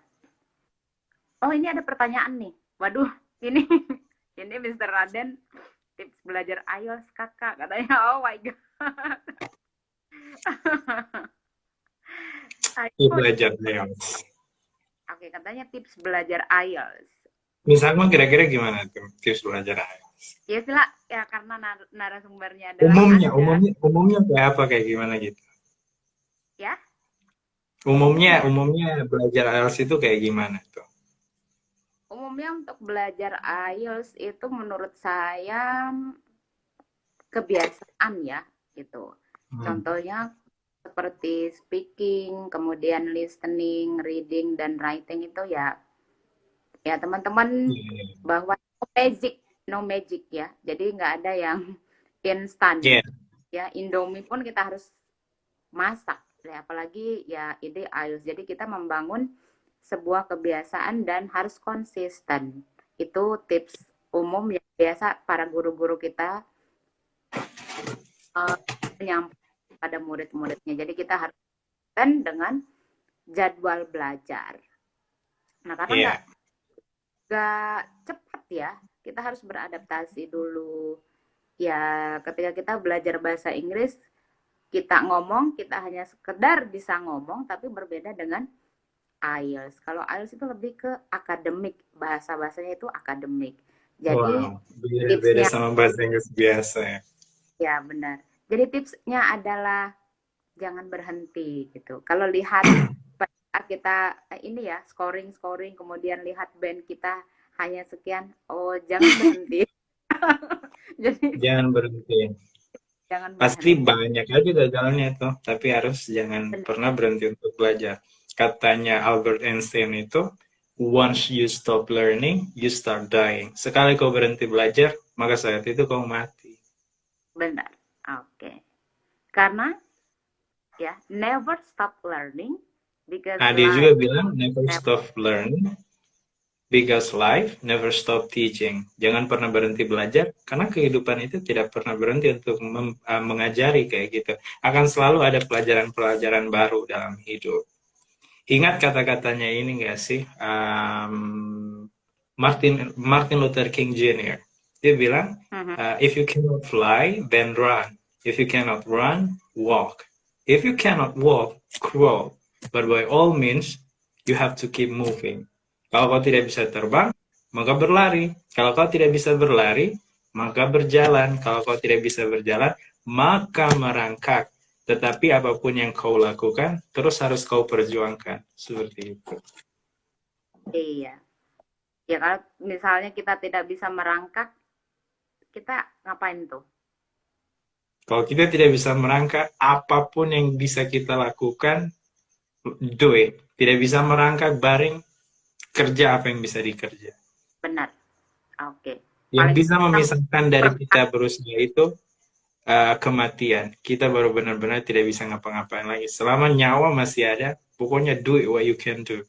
Oh, ini ada pertanyaan nih. Waduh, ini ini Mr. Raden, tips belajar IELTS kakak katanya. Oh my god. Belajar IELTS. Oke, katanya tips belajar IELTS. Misalnya kira-kira gimana tuh tips belajar IELTS? Ya sila, ya karena narasumbernya adalah umumnya kayak apa, kayak gimana gitu? Ya. Umumnya belajar IELTS itu kayak gimana tuh? Umumnya untuk belajar IELTS itu menurut saya kebiasaan ya, gitu. Contohnya seperti speaking, kemudian listening, reading, dan writing itu ya teman-teman bahwa no magic ya. Jadi nggak ada yang instan. Ya, Indomie pun kita harus masak. Ya, apalagi ya ide IELTS. Jadi kita membangun sebuah kebiasaan dan harus konsisten. Itu tips umum yang biasa para guru-guru kita menyampaikan pada murid-muridnya. Jadi kita harus konsisten dengan jadwal belajar. Nah, karena nggak cepat ya, kita harus beradaptasi dulu. Ya, ketika kita belajar bahasa Inggris, kita ngomong, kita hanya sekedar bisa ngomong, tapi berbeda dengan IELTS. Kalau IELTS itu lebih ke akademik, bahasa-bahasanya itu akademik. Jadi beda sama bahasa Inggris biasa ya. Ya, benar. Jadi tipsnya adalah jangan berhenti gitu. Kalau lihat kita ini ya scoring kemudian lihat band kita hanya sekian, oh jangan berhenti. Jadi jangan berhenti. Pasti banyak aja gagalnya tuh, tapi jangan pernah berhenti untuk belajar. Katanya Albert Einstein itu, once you stop learning, you start dying. Sekali kau berhenti belajar, maka saat itu kau mati. Benar. Oke. Karena ya never stop learning because dia juga bilang never stop learning because life never stop teaching. Jangan pernah berhenti belajar, karena kehidupan itu tidak pernah berhenti untuk mengajari kayak gitu. Akan selalu ada pelajaran-pelajaran baru dalam hidup. Ingat kata-katanya ini nggak sih? Martin Luther King Jr. Dia bilang, if you cannot fly, then run. If you cannot run, walk. If you cannot walk, crawl. But by all means, you have to keep moving. Kalau kau tidak bisa terbang, maka berlari. Kalau kau tidak bisa berlari, maka berjalan. Kalau kau tidak bisa berjalan, maka merangkak. Tetapi apapun yang kau lakukan, terus harus kau perjuangkan. Seperti itu. Iya. Ya kalau misalnya kita tidak bisa merangkak, kita ngapain tuh? Kalau kita tidak bisa merangkak, apapun yang bisa kita lakukan, do it. Tidak bisa merangkak, baring, kerja apa yang bisa dikerja. Benar. Oke. Yang bisa memisahkan dari kita berusaha itu kematian. Kita baru benar-benar tidak bisa ngapa-ngapain lagi. Selama nyawa masih ada, pokoknya do it what you can do.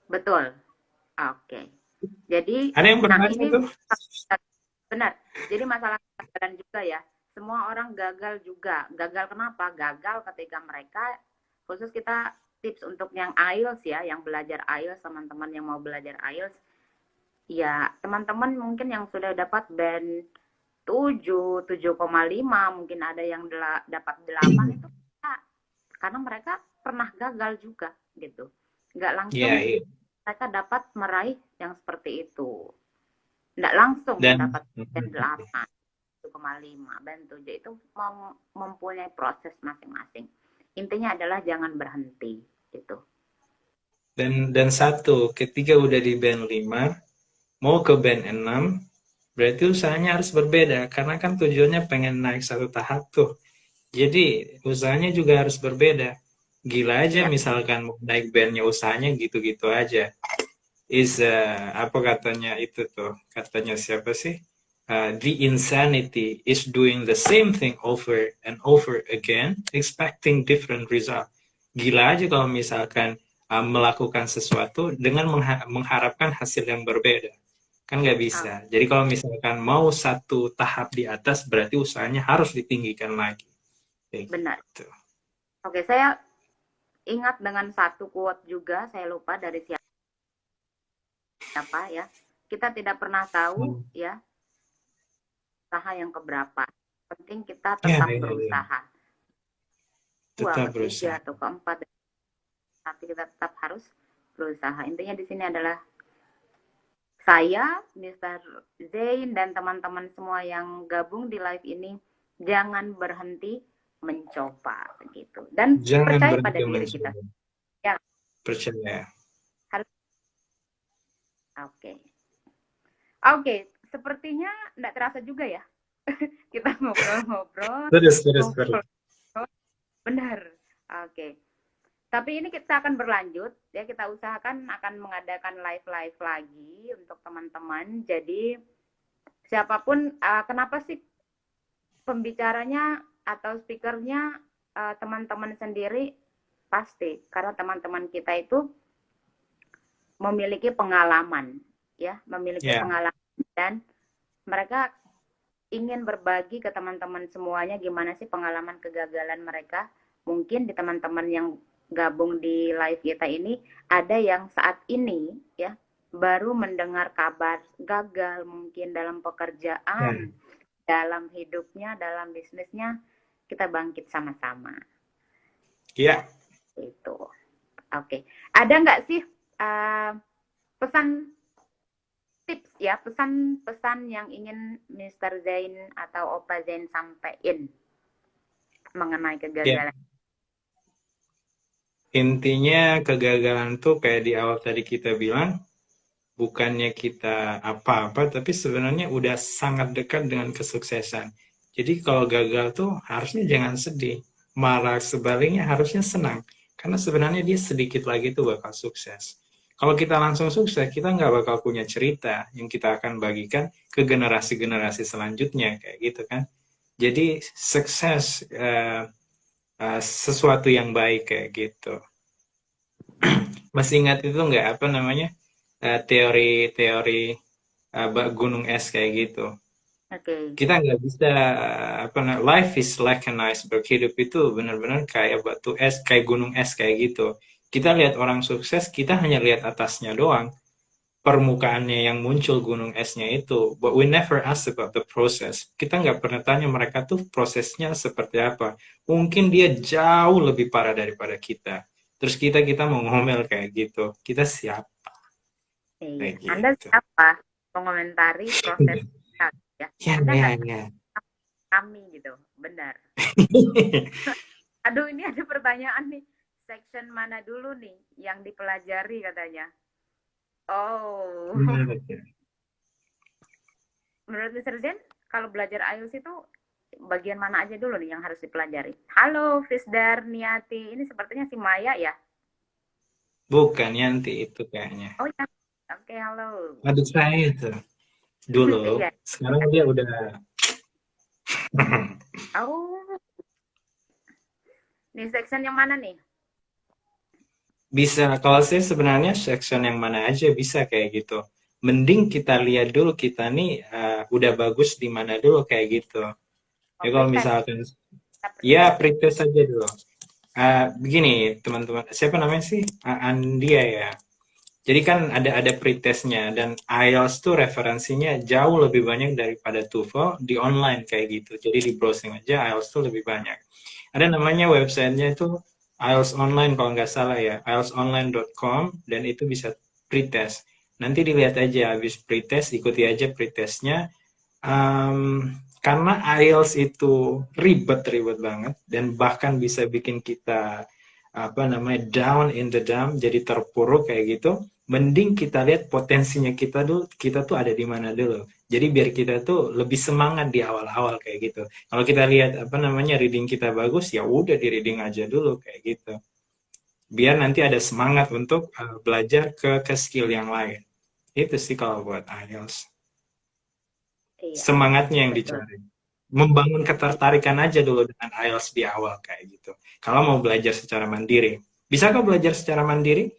Betul. Oke. Jadi ada yang bertanya itu? Benar. Jadi masalah kegagalan juga ya. Semua orang gagal juga. Gagal kenapa? Gagal ketika mereka, khusus kita tips untuk yang IELTS ya, yang belajar IELTS, teman-teman yang mau belajar IELTS, ya teman-teman mungkin yang sudah dapat band 7, 7,5, mungkin ada yang dapat 8 itu karena mereka pernah gagal juga gitu. Nggak langsung mereka dapat meraih yang seperti itu. Nggak langsung dapat band 8, 7,5, band 7 itu mempunyai proses masing-masing. Intinya adalah jangan berhenti gitu. Dan satu, ketika udah di band 5, mau ke band 6, berarti usahanya harus berbeda. Karena kan tujuannya pengen naik satu tahap tuh. Jadi usahanya juga harus berbeda. Gila aja Ya, misalkan mau naik bandnya usahanya gitu-gitu aja. Apa katanya itu tuh? Katanya siapa sih? The insanity is doing the same thing over and over again, expecting different result. Gila aja kalau misalkan melakukan sesuatu dengan mengharapkan hasil yang berbeda. Kan nggak ah, bisa. Jadi kalau misalkan mau satu tahap di atas, berarti usahanya harus ditinggikan lagi. Kayak benar. gitu. Oke, saya ingat dengan satu quote juga, saya lupa dari siapa ya. Kita tidak pernah tahu Hmm. ya usaha yang keberapa. Penting kita Ya, tetap ya, ya. berusaha. Dua, Tetap ketiga, berusaha. atau keempat, tapi kita tetap harus berusaha. Intinya di sini adalah saya, Mr. Zain, dan teman-teman semua yang gabung di live ini, jangan berhenti mencoba gitu. Dan Jangan percaya pada berhenti diri kita. mencoba. Ya, Percaya. harus. Oke. Oke, sepertinya tidak terasa juga ya. Kita ngobrol-ngobrol, Terus. ngobrol. Benar. Oke. Tapi ini kita akan berlanjut ya, kita usahakan akan mengadakan live-live lagi untuk teman-teman. Jadi siapapun, kenapa sih pembicaranya atau speakernya teman-teman sendiri, pasti karena teman-teman kita itu memiliki pengalaman ya, memiliki Ya, pengalaman, dan mereka ingin berbagi ke teman-teman semuanya gimana sih pengalaman kegagalan mereka. Mungkin di teman-teman yang gabung di live kita ini ada yang saat ini ya baru mendengar kabar gagal mungkin dalam ya, pekerjaan, dalam hidupnya, dalam bisnisnya. Kita bangkit sama-sama. ya. Itu. Oke. Ada nggak sih pesan tips ya, pesan-pesan yang ingin Mr. Zain atau Opa Zain sampaikan mengenai Ya. kegagalan? Intinya kegagalan tuh kayak di awal tadi kita bilang, bukannya kita apa-apa, tapi sebenarnya udah sangat dekat dengan kesuksesan. Jadi kalau gagal tuh harusnya jangan sedih, malah sebaliknya harusnya senang. Karena sebenarnya dia sedikit lagi tuh bakal sukses. Kalau kita langsung sukses, kita nggak bakal punya cerita yang kita akan bagikan ke generasi-generasi selanjutnya, kayak gitu kan. Jadi sukses sesuatu yang baik kayak gitu. Masih ingat itu nggak apa namanya teori-teori gunung es kayak gitu. Oke. Kita nggak bisa life is like an iceberg. Hidup itu benar-benar kayak batu es, kayak gunung es kayak gitu. Kita lihat orang sukses, kita hanya lihat atasnya doang, permukaannya yang muncul gunung esnya itu. But we never ask about the process. Kita nggak pernah tanya mereka tuh prosesnya seperti apa. Mungkin dia jauh lebih parah daripada kita. Terus kita mau ngomel kayak gitu. Kita siap Iya. kayak Anda gitu. siapa mengomentari proses kita, ya? Ya, Anda ya, nggak ya. kami gitu, benar. Aduh, ini ada pertanyaan nih. Section mana dulu nih yang dipelajari katanya? Oh, menurut Mr. Zen, kalau belajar IELTS itu bagian mana aja dulu nih yang harus dipelajari? Halo, Fisdar Niati. Ini sepertinya si Maya ya? Bukan Yanti itu kayaknya. Oh ya, oke, halo. Adik saya itu dulu. Iya. Sekarang dia udah Oh, nih section yang mana nih? bisa. Kalau saya sebenarnya section yang mana aja bisa kayak gitu. Mending kita lihat dulu kita nih udah bagus di mana dulu kayak gitu. Ya Oh, kalau pretest. misalkan Kita ya pretest. pretest aja dulu. Begini teman-teman, siapa namanya sih? Andia ya. Jadi kan ada pretestnya dan IELTS tuh referensinya jauh lebih banyak daripada TOEFL di online kayak gitu. Jadi di browsing aja IELTS tuh lebih banyak. Ada namanya websitenya itu IELTS Online kalau nggak salah ya, ieltsonline.com, dan itu bisa pretest. Nanti dilihat aja habis pretest, ikuti aja pretestnya. Um, karena IELTS itu ribet-ribet banget dan bahkan bisa bikin kita apa namanya down in the dump, jadi terpuruk kayak gitu. Mending kita lihat potensinya kita tuh ada di mana dulu. Jadi biar kita tuh lebih semangat di awal-awal kayak gitu. Kalau kita lihat apa namanya reading kita bagus, ya udah di reading aja dulu kayak gitu. Biar nanti ada semangat untuk belajar ke skill yang lain. Itu sih kalau buat IELTS. Iya, Semangatnya yang betul. dicari. Membangun ketertarikan aja dulu dengan IELTS di awal kayak gitu. Kalau mau belajar secara mandiri. Bisa kok belajar secara mandiri?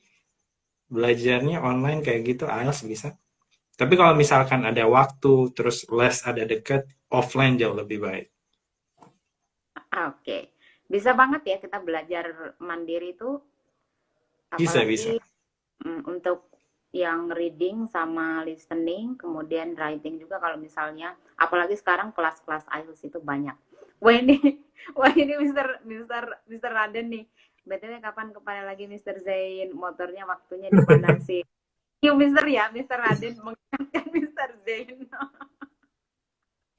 Belajarnya online kayak gitu, IELTS bisa. Tapi kalau misalkan ada waktu, terus les ada deket, offline jauh lebih baik. Oke. Bisa banget ya kita belajar mandiri itu, Bisa, bisa. apalagi untuk yang reading sama listening, kemudian writing juga kalau misalnya, apalagi sekarang kelas-kelas IELTS itu banyak. Wah ini, wah ini Mister Raden nih. BTW kapan kepala lagi Mister Zain? Motornya waktunya dipanasin. Yuk Mister ya, Mister Raden mengingatkan Mister Zain.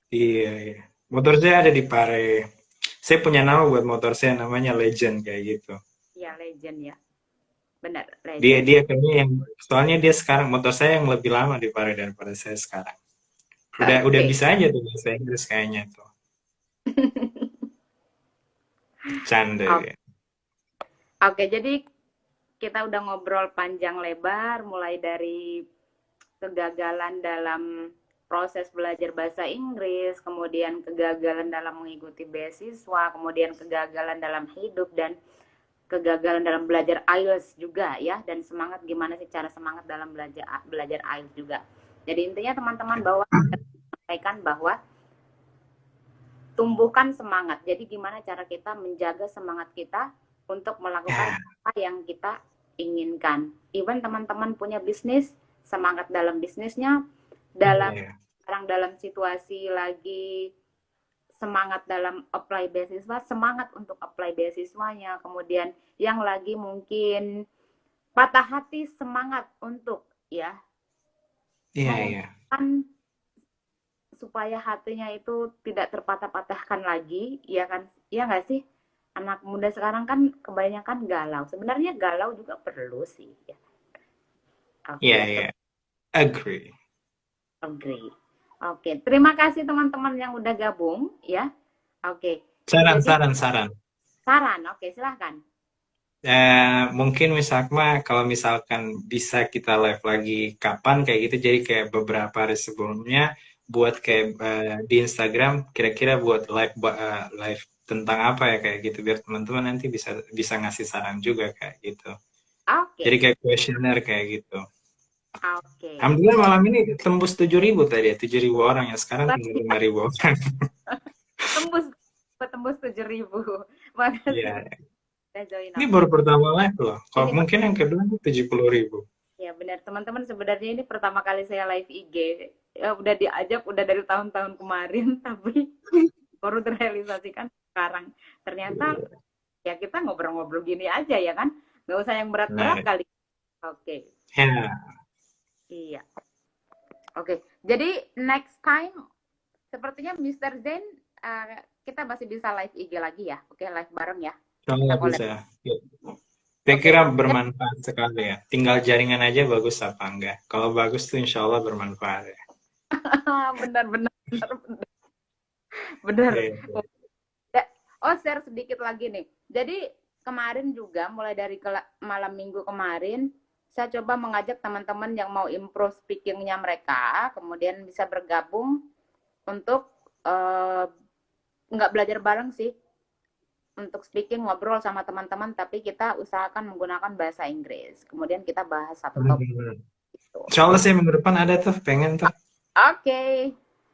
Iya, iya. Motor saya ada di Pare. Saya punya nama buat motor saya, namanya Legend kayak gitu. Ya legend ya, benar Dia legend. dia kayaknya yang soalnya dia sekarang motor saya yang lebih lama di Pare daripada saya sekarang. Udah Oke. bisa aja tuh bahasa Inggris kayaknya tuh. Canda Oke, dia. oke, jadi kita udah ngobrol panjang lebar, mulai dari kegagalan dalam proses belajar bahasa Inggris, kemudian kegagalan dalam mengikuti beasiswa, kemudian kegagalan dalam hidup, dan kegagalan dalam belajar IELTS juga ya, dan semangat gimana sih cara semangat dalam belajar belajar IELTS juga. Jadi intinya teman-teman bahwa sampaikan bahwa tumbuhkan semangat. Jadi gimana cara kita menjaga semangat kita untuk melakukan Ya, apa yang kita inginkan. Even teman-teman punya bisnis, semangat dalam bisnisnya, dalam iya. sekarang dalam situasi lagi semangat dalam apply beasiswa, semangat untuk apply beasiswanya. Kemudian yang lagi mungkin patah hati, semangat untuk ya Iya, iya. mengumpulkan supaya hatinya itu tidak terpatah-patahkan lagi, ya kan? Ya nggak sih? Anak muda sekarang kan kebanyakan galau. Sebenarnya galau juga perlu sih. Ya. Oke, Iya, ya, iya. Agree. agree. Oke, terima kasih teman-teman yang udah gabung, ya. Oke, Saran, jadi saran, saran. saran, oke silahkan. Mungkin misalkan kalau misalkan bisa kita live lagi kapan kayak gitu, jadi kayak beberapa hari sebelumnya buat kayak di Instagram kira-kira buat live tentang apa ya kayak gitu biar teman-teman nanti bisa bisa ngasih saran juga kayak gitu. Jadi Oke, kayak questionnaire kayak gitu. oke. Alhamdulillah malam ini tembus 7.000 tadi ya, 7.000 orang ya. Sekarang tinggal 5.000 orang. Tembus, tembus 7.000. Makasih Iya, udah join. ini Oke. baru pertama live loh. Kalau Ini mungkin yang kedua 70.000. ya benar teman-teman, sebenarnya ini pertama kali saya live IG. Ya, udah diajak udah dari tahun-tahun kemarin tapi baru terrealisasikan sekarang. Ternyata ya kita ngobrol-ngobrol gini aja ya kan. Nggak usah yang berat-berat Nah, kali. Oke. ya. Iya. Oke. Jadi next time sepertinya Mister Zain kita masih bisa live IG lagi ya. Oke, live bareng ya. Kita Kalau collab. bisa. Saya kira Oke. bermanfaat sekali ya. Tinggal jaringan aja bagus apa enggak. Kalau bagus tuh insya Allah bermanfaat ya. Benar benar benar benar. Iya. Oh, share sedikit lagi nih. Jadi kemarin juga mulai dari malam minggu kemarin saya coba mengajak teman-teman yang mau improve speakingnya mereka, kemudian bisa bergabung untuk nggak belajar bareng sih, untuk speaking ngobrol sama teman-teman, tapi kita usahakan menggunakan bahasa Inggris. Kemudian kita bahas satu topik Hmm. itu. Insya Allah sih minggu depan ada tuh, pengen tuh. Oke, okay.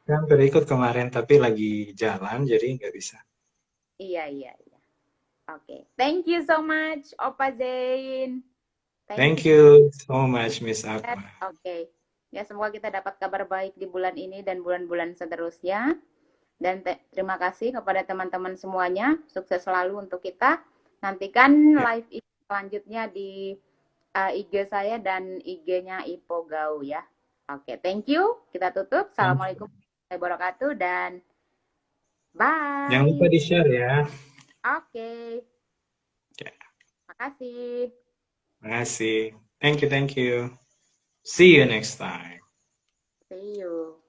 Kan udah ikut kemarin tapi lagi jalan jadi nggak bisa. Iya iya iya. Oke, okay. Thank you so much, Opa Zain. Thank you. Thank you so much Miss Akma. Oke, okay. Ya semoga kita dapat kabar baik di bulan ini dan bulan-bulan seterusnya. Dan terima kasih kepada teman-teman semuanya. Sukses selalu untuk kita. Nantikan Ya. live selanjutnya di IG saya dan IG-nya Ipo Gau ya. Oke, thank you. Kita tutup. Thank Assalamualaikum you. warahmatullahi wabarakatuh dan Jangan lupa Bye. di-share ya. Oke. Ya, Makasih. makasih. Thank you, thank you. See you next time. See you.